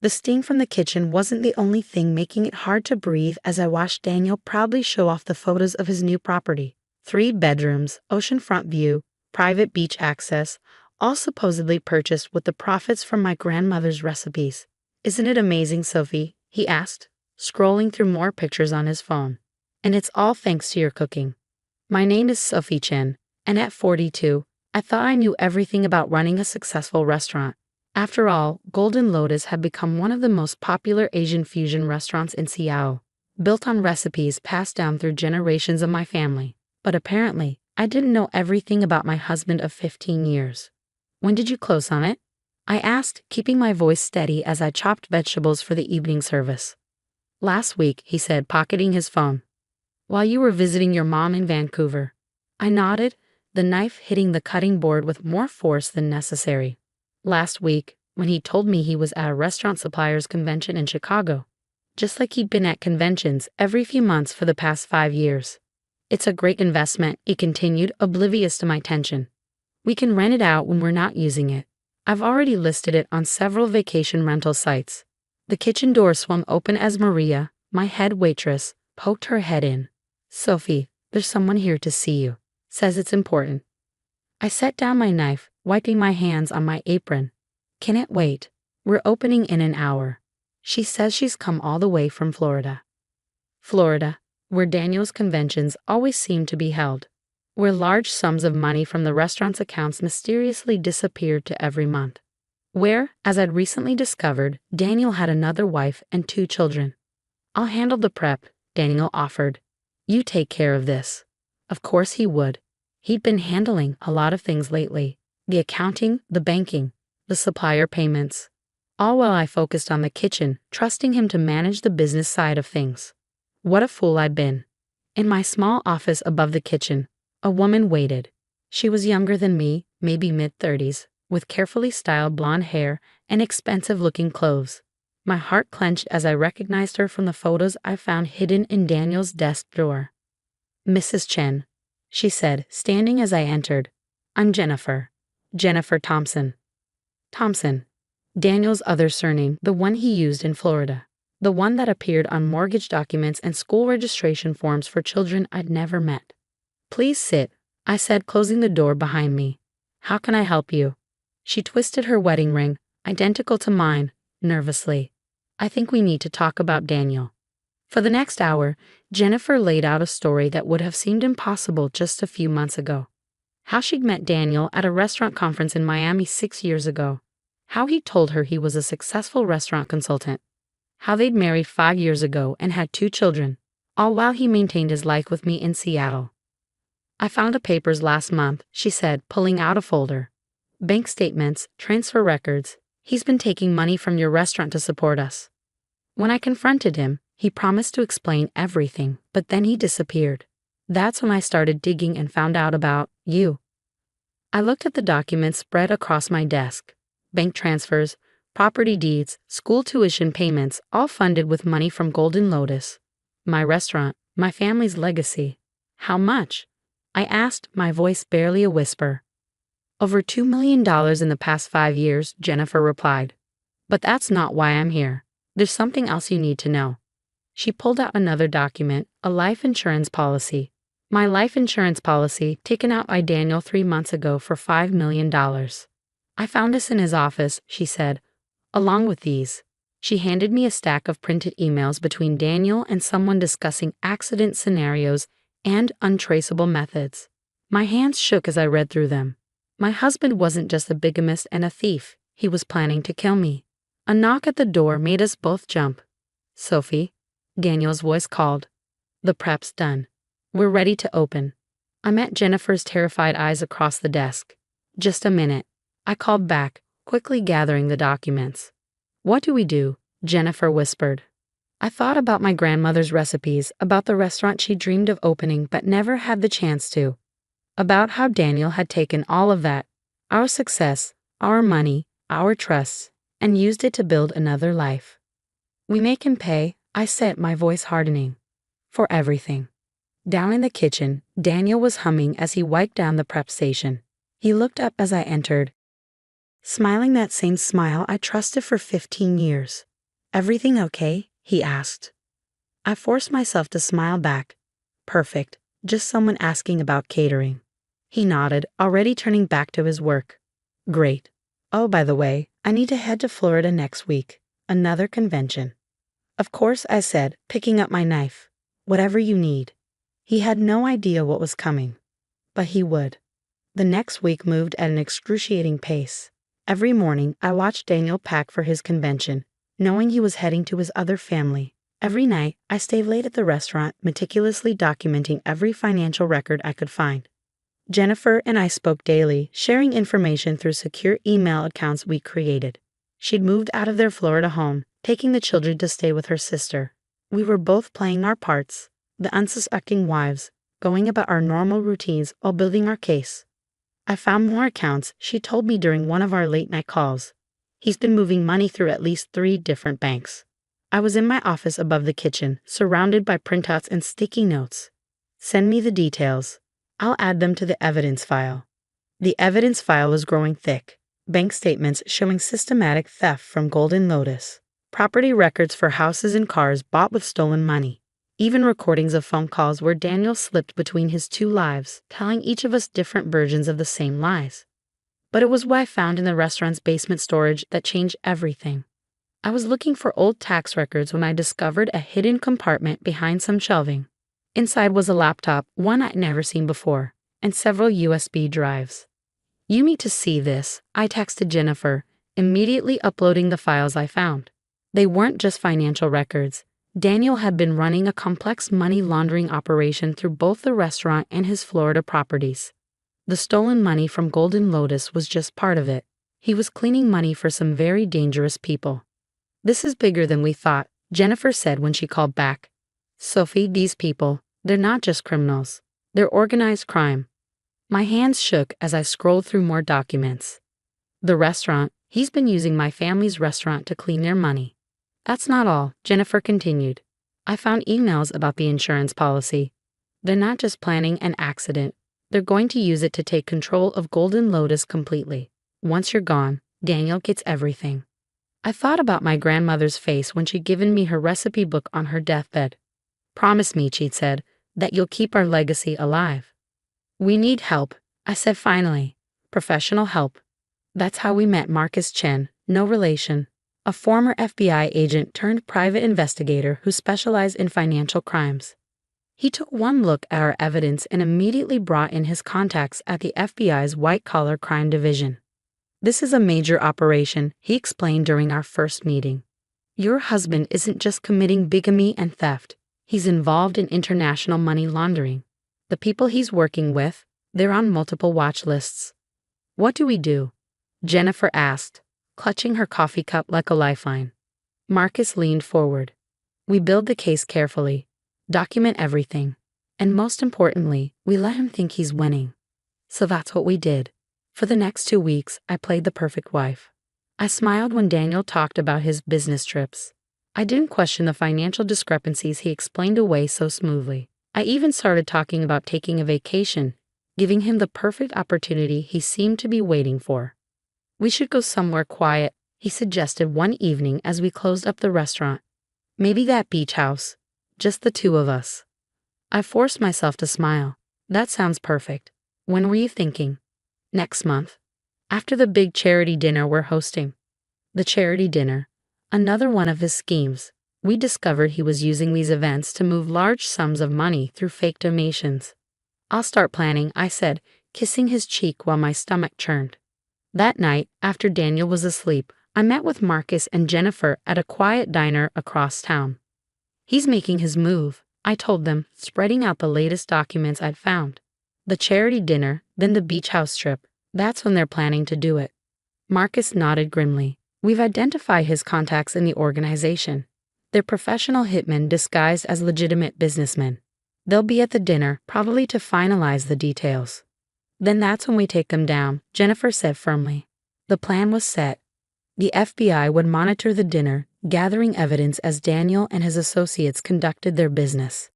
The steam from the kitchen wasn't the only thing making it hard to breathe as I watched Daniel proudly show off the photos of his new property. 3 bedrooms, oceanfront view, private beach access, all supposedly purchased with the profits from my grandmother's recipes. "Isn't it amazing, Sophie?" he asked, scrolling through more pictures on his phone. "And it's all thanks to your cooking." My name is Sophie Chen, and at 42, I thought I knew everything about running a successful restaurant. After all, Golden Lotus had become one of the most popular Asian fusion restaurants in Seattle, built on recipes passed down through generations of my family. But apparently, I didn't know everything about my husband of 15 years. "When did you close on it?" I asked, keeping my voice steady as I chopped vegetables for the evening service. "Last week," he said, pocketing his phone. "While you were visiting your mom in Vancouver." I nodded, the knife hitting the cutting board with more force than necessary. "Last week, when he told me he was at a restaurant suppliers convention in Chicago. Just like he'd been at conventions every few months for the past 5 years. It's a great investment," he continued, oblivious to my tension. "We can rent it out when we're not using it. I've already listed it on several vacation rental sites." The kitchen door swung open as Maria, my head waitress, poked her head in. "Sophie, there's someone here to see you. Says it's important." I set down my knife, wiping my hands on my apron. "Can it wait? We're opening in an hour." She says she's come all the way from Florida. Florida, where Daniel's conventions always seem to be held. Where large sums of money from the restaurant's accounts mysteriously disappeared to every month. Where, as I'd recently discovered, Daniel had another wife and 2 children. "I'll handle the prep," Daniel offered. "You take care of this." Of course he would. He'd been handling a lot of things lately. The accounting, the banking, the supplier payments. All while I focused on the kitchen, trusting him to manage the business side of things. What a fool I'd been. In my small office above the kitchen, a woman waited. She was younger than me, maybe mid-30s, with carefully styled blonde hair and expensive-looking clothes. My heart clenched as I recognized her from the photos I found hidden in Daniel's desk drawer. "Mrs. Chen," she said, standing as I entered. "I'm Jennifer. Jennifer Thompson." Thompson. Daniel's other surname, the one he used in Florida. The one that appeared on mortgage documents and school registration forms for children I'd never met. "Please sit," I said, closing the door behind me. "How can I help you?" She twisted her wedding ring, identical to mine, nervously. "I think we need to talk about Daniel." For the next hour, Jennifer laid out a story that would have seemed impossible just a few months ago. How she'd met Daniel at a restaurant conference in Miami 6 years ago. How he told her he was a successful restaurant consultant. How they'd married 5 years ago and had 2 children, all while he maintained his life with me in Seattle. "I found the papers last month," she said, pulling out a folder. "Bank statements, transfer records. He's been taking money from your restaurant to support us." When I confronted him, he promised to explain everything, but then he disappeared. That's when I started digging and found out about you. I looked at the documents spread across my desk. Bank transfers, property deeds, school tuition payments, all funded with money from Golden Lotus. My restaurant, my family's legacy. "How much?" I asked, my voice barely a whisper. "Over $2 million in the past 5 years, Jennifer replied. "But that's not why I'm here. There's something else you need to know." She pulled out another document, a life insurance policy. My life insurance policy, taken out by Daniel 3 months ago for $5 million. "I found this in his office," she said, "along with these." She handed me a stack of printed emails between Daniel and someone discussing accident scenarios and untraceable methods. My hands shook as I read through them. My husband wasn't just a bigamist and a thief. He was planning to kill me. A knock at the door made us both jump. "Sophie," Daniel's voice called. "The prep's done. We're ready to open." I met Jennifer's terrified eyes across the desk. "Just a minute," I called back, quickly gathering the documents. "What do we do?" Jennifer whispered. I thought about my grandmother's recipes, about the restaurant she dreamed of opening but never had the chance to. About how Daniel had taken all of that, our success, our money, our trusts, and used it to build another life. "We make him pay," I said, my voice hardening. "For everything." Down in the kitchen, Daniel was humming as he wiped down the prep station. He looked up as I entered, smiling that same smile I trusted for 15 years. "Everything okay?" he asked. I forced myself to smile back. "Perfect. Just someone asking about catering." He nodded, already turning back to his work. "Great. Oh, by the way, I need to head to Florida next week. Another convention." "Of course," I said, picking up my knife. "Whatever you need." He had no idea what was coming. But he would. The next week moved at an excruciating pace. Every morning, I watched Daniel pack for his convention, knowing he was heading to his other family. Every night, I stayed late at the restaurant, meticulously documenting every financial record I could find. Jennifer and I spoke daily, sharing information through secure email accounts we created. She'd moved out of their Florida home, taking the children to stay with her sister. We were both playing our parts, the unsuspecting wives, going about our normal routines while building our case. I found more accounts, she told me during one of our late-night calls. He's been moving money through at least 3 different banks. I was in my office above the kitchen, surrounded by printouts and sticky notes. "Send me the details. I'll add them to the evidence file." The evidence file was growing thick. Bank statements showing systematic theft from Golden Lotus. Property records for houses and cars bought with stolen money. Even recordings of phone calls where Daniel slipped between his 2 lives, telling each of us different versions of the same lies. But it was what I found in the restaurant's basement storage that changed everything. I was looking for old tax records when I discovered a hidden compartment behind some shelving. Inside was a laptop, one I'd never seen before, and several USB drives. "You need to see this," I texted Jennifer, immediately uploading the files I found. They weren't just financial records. Daniel had been running a complex money laundering operation through both the restaurant and his Florida properties. The stolen money from Golden Lotus was just part of it. He was cleaning money for some very dangerous people. "This is bigger than we thought," Jennifer said when she called back. "Sophie, these people, they're not just criminals. They're organized crime." My hands shook as I scrolled through more documents. "The restaurant, he's been using my family's restaurant to clean their money." "That's not all," Jennifer continued. "I found emails about the insurance policy. They're not just planning an accident. They're going to use it to take control of Golden Lotus completely. Once you're gone, Daniel gets everything." I thought about my grandmother's face when she'd given me her recipe book on her deathbed. "Promise me," she'd said, "that you'll keep our legacy alive." "We need help," I said finally. "Professional help." That's how we met Marcus Chen, no relation, a former FBI agent turned private investigator who specialized in financial crimes. He took one look at our evidence and immediately brought in his contacts at the FBI's white-collar crime division. "This is a major operation," he explained during our first meeting. "Your husband isn't just committing bigamy and theft. He's involved in international money laundering. The people he's working with, they're on multiple watch lists." "What do we do?" Jennifer asked, clutching her coffee cup like a lifeline. Marcus leaned forward. "We build the case carefully, document everything, and most importantly, we let him think he's winning." So that's what we did. For the next 2 weeks, I played the perfect wife. I smiled when Daniel talked about his business trips. I didn't question the financial discrepancies he explained away so smoothly. I even started talking about taking a vacation, giving him the perfect opportunity he seemed to be waiting for. "We should go somewhere quiet," he suggested one evening as we closed up the restaurant. "Maybe that beach house. Just the 2 of us." I forced myself to smile. "That sounds perfect. When were you thinking?" "Next month. After the big charity dinner we're hosting." The charity dinner. Another one of his schemes. We discovered he was using these events to move large sums of money through fake donations. "I'll start planning," I said, kissing his cheek while my stomach churned. That night, after Daniel was asleep, I met with Marcus and Jennifer at a quiet diner across town. "He's making his move," I told them, spreading out the latest documents I'd found. "The charity dinner, then the beach house trip. That's when they're planning to do it." Marcus nodded grimly. "We've identified his contacts in the organization. They're professional hitmen disguised as legitimate businessmen. They'll be at the dinner, probably to finalize the details." "Then that's when we take them down," Jennifer said firmly. The plan was set. The FBI would monitor the dinner, gathering evidence as Daniel and his associates conducted their business.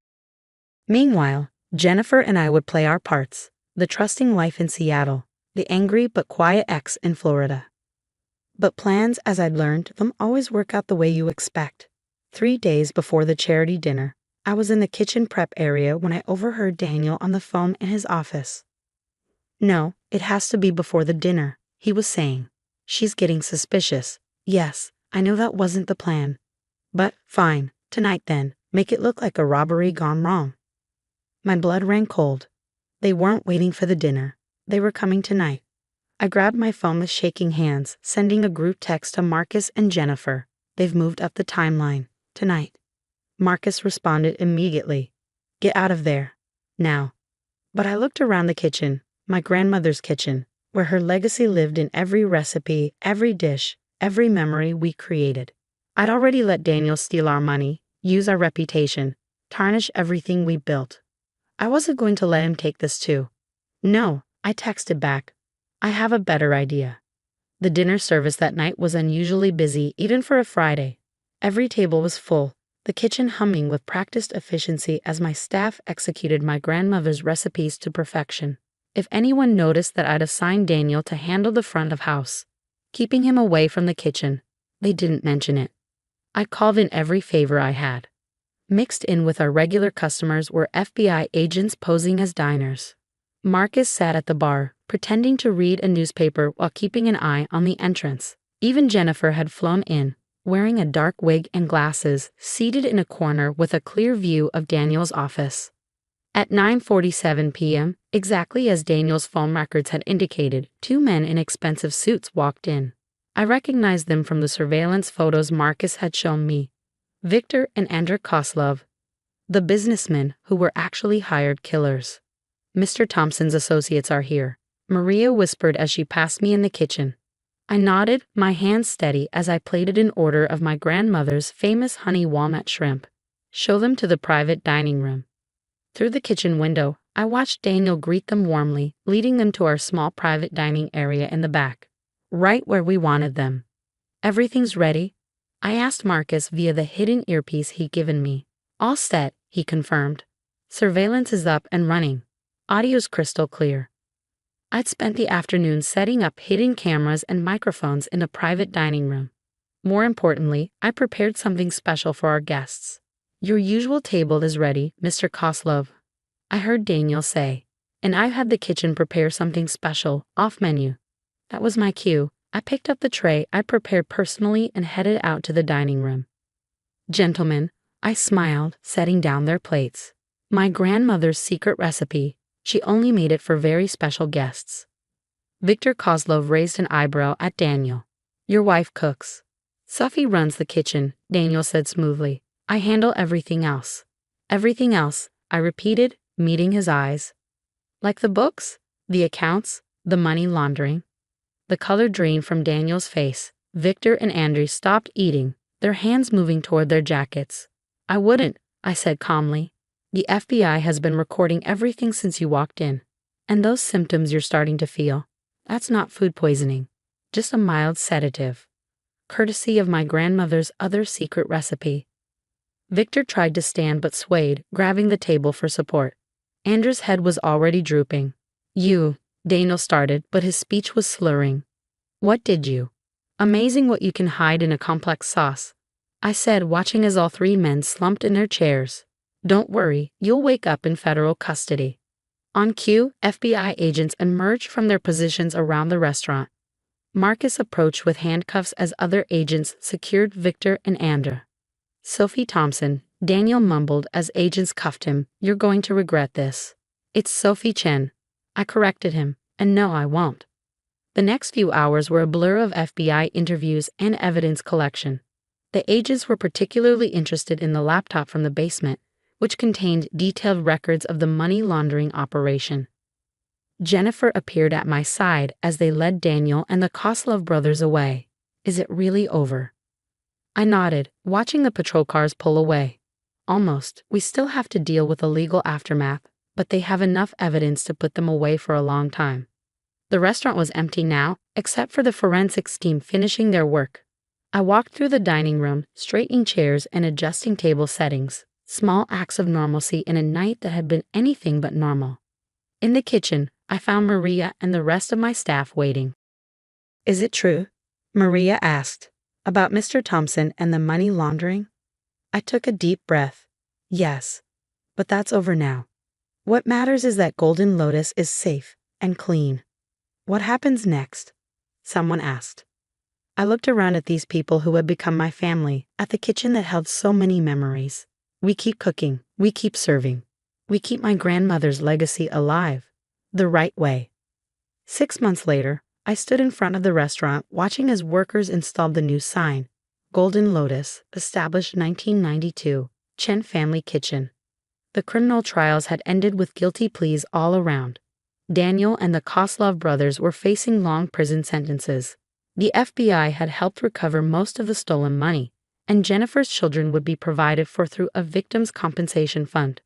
Meanwhile, Jennifer and I would play our parts, the trusting wife in Seattle, the angry but quiet ex in Florida. But plans, as I'd learned, don't always work out the way you expect. 3 days before the charity dinner, I was in the kitchen prep area when I overheard Daniel on the phone in his office. "No, it has to be before the dinner," he was saying. "She's getting suspicious." Yes, I knew that wasn't the plan. But, fine, tonight then, make it look like a robbery gone wrong. My blood ran cold. They weren't waiting for the dinner. They were coming tonight. I grabbed my phone with shaking hands, sending a group text to Marcus and Jennifer. "They've moved up the timeline. Tonight." Marcus responded immediately. "Get out of there. Now." But I looked around the kitchen, my grandmother's kitchen, where her legacy lived in every recipe, every dish, every memory we created. I'd already let Daniel steal our money, use our reputation, tarnish everything we built. I wasn't going to let him take this too. "No," I texted back. "I have a better idea." The dinner service that night was unusually busy, even for a Friday. Every table was full, the kitchen humming with practiced efficiency as my staff executed my grandmother's recipes to perfection. If anyone noticed that I'd assigned Daniel to handle the front of house, keeping him away from the kitchen, they didn't mention it. I called in every favor I had. Mixed in with our regular customers were FBI agents posing as diners. Marcus sat at the bar, pretending to read a newspaper while keeping an eye on the entrance. Even Jennifer had flown in, wearing a dark wig and glasses, seated in a corner with a clear view of Daniel's office. At 9:47 p.m., exactly as Daniel's phone records had indicated, 2 men in expensive suits walked in. I recognized them from the surveillance photos Marcus had shown me. Victor and Andrew Koslov, the businessmen who were actually hired killers. "Mr. Thompson's associates are here," Maria whispered as she passed me in the kitchen. I nodded, my hands steady as I plated an order of my grandmother's famous honey walnut shrimp. "Show them to the private dining room." Through the kitchen window, I watched Daniel greet them warmly, leading them to our small private dining area in the back, right where we wanted them. "Everything's ready?" I asked Marcus via the hidden earpiece he'd given me. "All set," he confirmed. "Surveillance is up and running. Audio's crystal clear." I'd spent the afternoon setting up hidden cameras and microphones in a private dining room. More importantly, I prepared something special for our guests. "Your usual table is ready, Mr. Koslov," I heard Daniel say, "and I've had the kitchen prepare something special, off menu." That was my cue. I picked up the tray I'd prepared personally and headed out to the dining room. "Gentlemen," I smiled, setting down their plates. "My grandmother's secret recipe. She only made it for very special guests." Victor Koslov raised an eyebrow at Daniel. "Your wife cooks." "Sophie runs the kitchen," Daniel said smoothly. "I handle everything else." "Everything else," I repeated, meeting his eyes. "Like the books, the accounts, the money laundering?" The color drained from Daniel's face. Victor and Andrew stopped eating, their hands moving toward their jackets. "I wouldn't," I said calmly. "The FBI has been recording everything since you walked in. And those symptoms you're starting to feel, that's not food poisoning, just a mild sedative. Courtesy of my grandmother's other secret recipe." Victor tried to stand but swayed, grabbing the table for support. Andrew's head was already drooping. Daniel started, but his speech was slurring. "What did you?" "Amazing what you can hide in a complex sauce," I said, watching as all 3 men slumped in their chairs. "Don't worry, you'll wake up in federal custody." On cue, FBI agents emerged from their positions around the restaurant. Marcus approached with handcuffs as other agents secured Victor and Andrew. "Sophie Thompson," Daniel mumbled as agents cuffed him. "You're going to regret this." "It's Sophie Chen." I corrected him, and no, I won't. The next few hours were a blur of FBI interviews and evidence collection. The agents were particularly interested in the laptop from the basement, which contained detailed records of the money laundering operation. Jennifer appeared at my side as they led Daniel and the Koslov brothers away. "Is it really over?" I nodded, watching the patrol cars pull away. "Almost. We still have to deal with the legal aftermath, but they have enough evidence to put them away for a long time." The restaurant was empty now, except for the forensics team finishing their work. I walked through the dining room, straightening chairs and adjusting table settings, small acts of normalcy in a night that had been anything but normal. In the kitchen, I found Maria and the rest of my staff waiting. "Is it true?" Maria asked. About Mr. Thompson and the money laundering? I took a deep breath. Yes, but that's over now. What matters is that Golden Lotus is safe and clean. What happens next? Someone asked. I looked around at these people who had become my family, at the kitchen that held so many memories. We keep cooking, we keep serving. We keep my grandmother's legacy alive, the right way. 6 months later, I stood in front of the restaurant watching as workers installed the new sign, Golden Lotus, established 1992, Chen Family Kitchen. The criminal trials had ended with guilty pleas all around. Daniel and the Koslov brothers were facing long prison sentences. The FBI had helped recover most of the stolen money, and Jennifer's children would be provided for through a victims' compensation fund.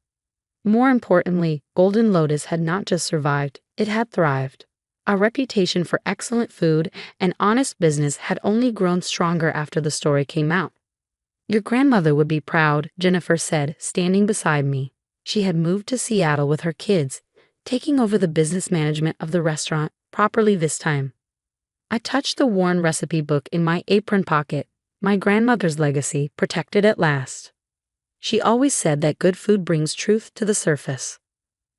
More importantly, Golden Lotus had not just survived, it had thrived. Our reputation for excellent food and honest business had only grown stronger after the story came out. Your grandmother would be proud, Jennifer said, standing beside me. She had moved to Seattle with her kids, taking over the business management of the restaurant, properly this time. I touched the worn recipe book in my apron pocket, my grandmother's legacy protected at last. She always said that good food brings truth to the surface.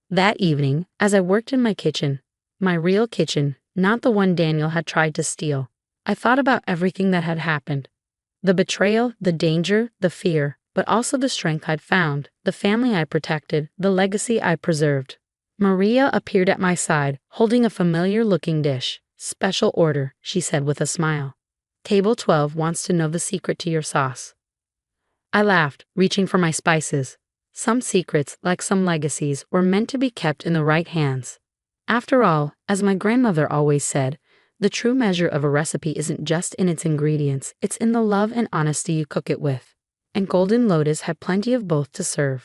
That evening, as I worked in my kitchen, my real kitchen, not the one Daniel had tried to steal, I thought about everything that had happened. The betrayal, the danger, the fear, but also the strength I'd found, the family I protected, the legacy I preserved. Maria appeared at my side, holding a familiar-looking dish. Special order, she said with a smile. Table 12 wants to know the secret to your sauce. I laughed, reaching for my spices. Some secrets, like some legacies, were meant to be kept in the right hands. After all, as my grandmother always said, the true measure of a recipe isn't just in its ingredients, it's in the love and honesty you cook it with. And Golden Lotus had plenty of both to serve.